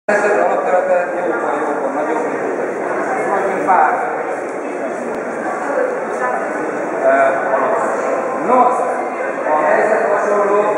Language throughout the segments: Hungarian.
Ez alapvetően jókor, nagyobb, mint bár. Nos, a helyzet hasonló,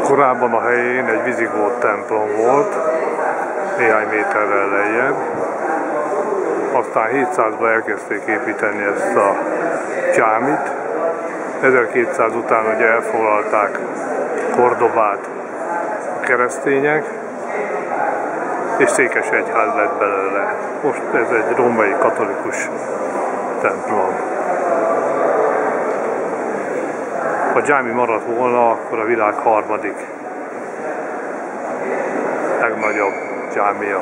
korábban a helyén egy vizigót templom volt, néhány méterrel lejjebb. Aztán 700-ban elkezdték építeni ezt a dzsámit. 1200 után ugye elfoglalták Kordobát a keresztények, és székesegyház lett belőle. Most ez egy római katolikus templom. Ha dzsámi maradt volna, akkor a világ harmadik legnagyobb dzsámia.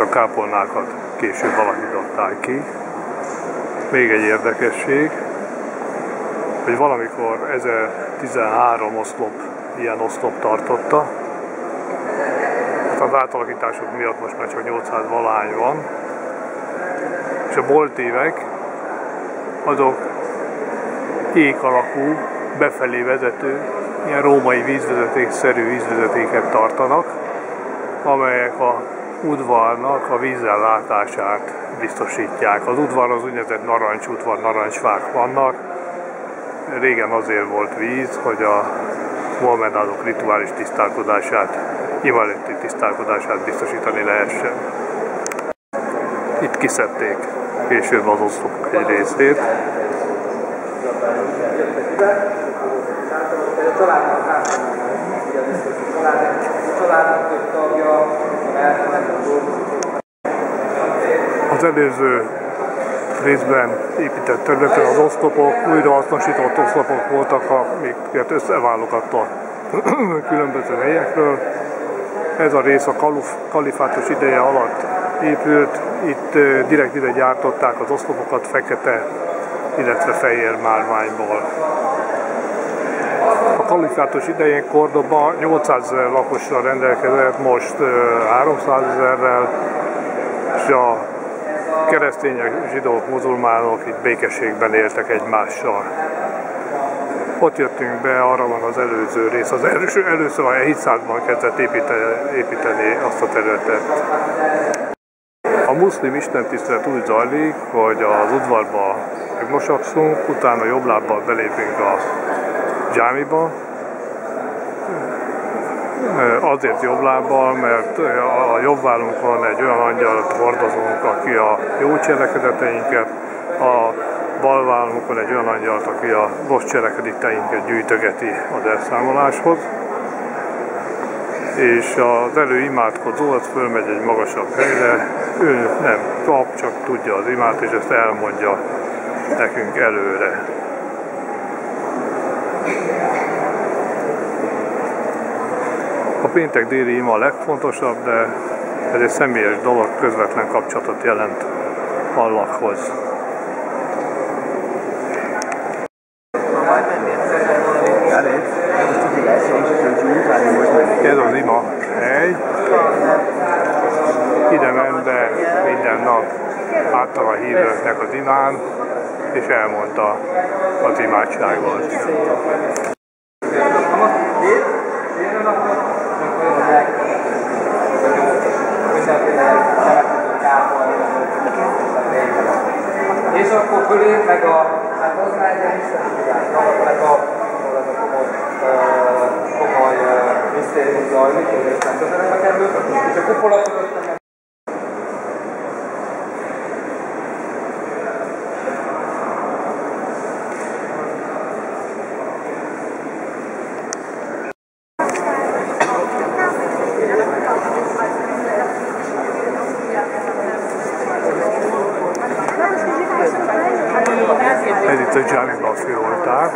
A kápolnákat később alakították ki. Még egy érdekesség, hogy valamikor 1013 oszlop, ilyen oszlop tartotta. Az átalakítások miatt most már csak 800 valahány van. És a boltívek azok ék alakú, befelé vezető, ilyen római vízvezetékszerű vízvezetéket tartanak, amelyek a udvarnak a vízellátását biztosítják. Az udvar az úgynevezett narancsudvar, narancsfák vannak. Régen azért volt víz, hogy a mohamedánok rituális tisztálkodását, ima előtti tisztálkodását biztosítani lehessen. Itt kiszedték később az oszlopok egy részét. Az előző részben épített területen az oszlopok, újrahasznosított oszlopok voltak, amiket összeválogatta különböző helyekről. Ez a rész a kalifátus ideje alatt épült, itt direkt ide gyártották az oszlopokat fekete, illetve fehér márványból. A kalifátus idején Kordoba 800 000 lakossal rendelkezett, most 300 000-rel, és a keresztények, zsidók, muzulmánok itt békességben éltek egymással. Ott jöttünk be, arra van az előző rész. Az először a 700-ban kezdett építeni azt a területet. A muszlim istentisztelet úgy zajlik, hogy az udvarba megmosakszunk, utána jobb lábbal belépünk a dzsámiba. Azért jobb lábbal, mert a jobb vállunkon egy olyan angyalt hordozunk, aki a jó cselekedeteinket, a bal vállunkon egy olyan angyalt, aki a rossz cselekedeteinket gyűjtögeti az elszámoláshoz. És az előimádkozó az fölmegy egy magasabb helyre, ő nem kap, csak tudja az imát, és ezt elmondja nekünk előre. A péntek déli ima a legfontosabb, de ez egy személyes dolog, közvetlen kapcsolatot jelent Allahhoz. Ez az ima hely. Ide ment be minden nap által a hívőknek az imán, és elmondta az imádságot. És akkor fölé meg a, hát az már egy istentudás, meg a komoly misztérium zajlik, és nem közelebb kerül, és a kupola fölött Ez itt a dzsámiban a főoltár.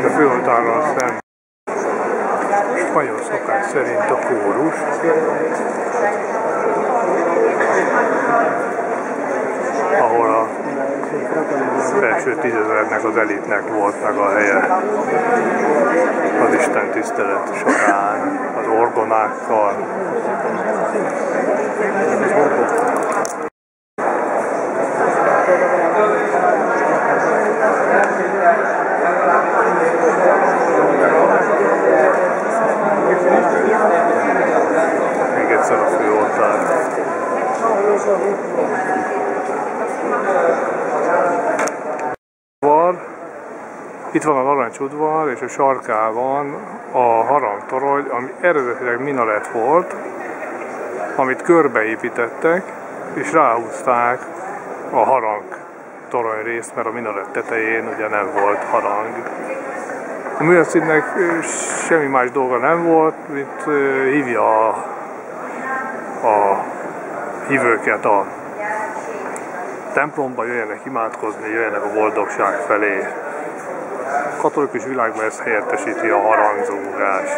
A főoltárral szemben spanyol szokás szerint a kórus. Ahol a első 10 000-nek az elitnek volt meg a helye az Isten tisztelet során, az orgonákkal. Még egyszer a főoltár. Itt van az Aranycsudvar, és a sarkában a harangtorony, ami eredetileg minaret volt, amit körbeépítettek, és ráhúzták a harangtorony részt, mert a minaret tetején ugye nem volt harang. A művészínnek semmi más dolga nem volt, mint hívja a hívőket a templomba, jöjjenek imádkozni, jöjjenek a boldogság felé. A katolikus világban ez helyettesíti a harangzongás.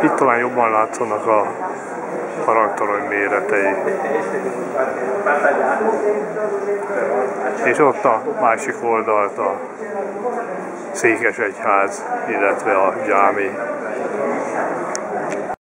Itt talán jobban látszanak a harangtorony méretei. És ott a másik oldalt a székesegyház, illetve a dzsámi.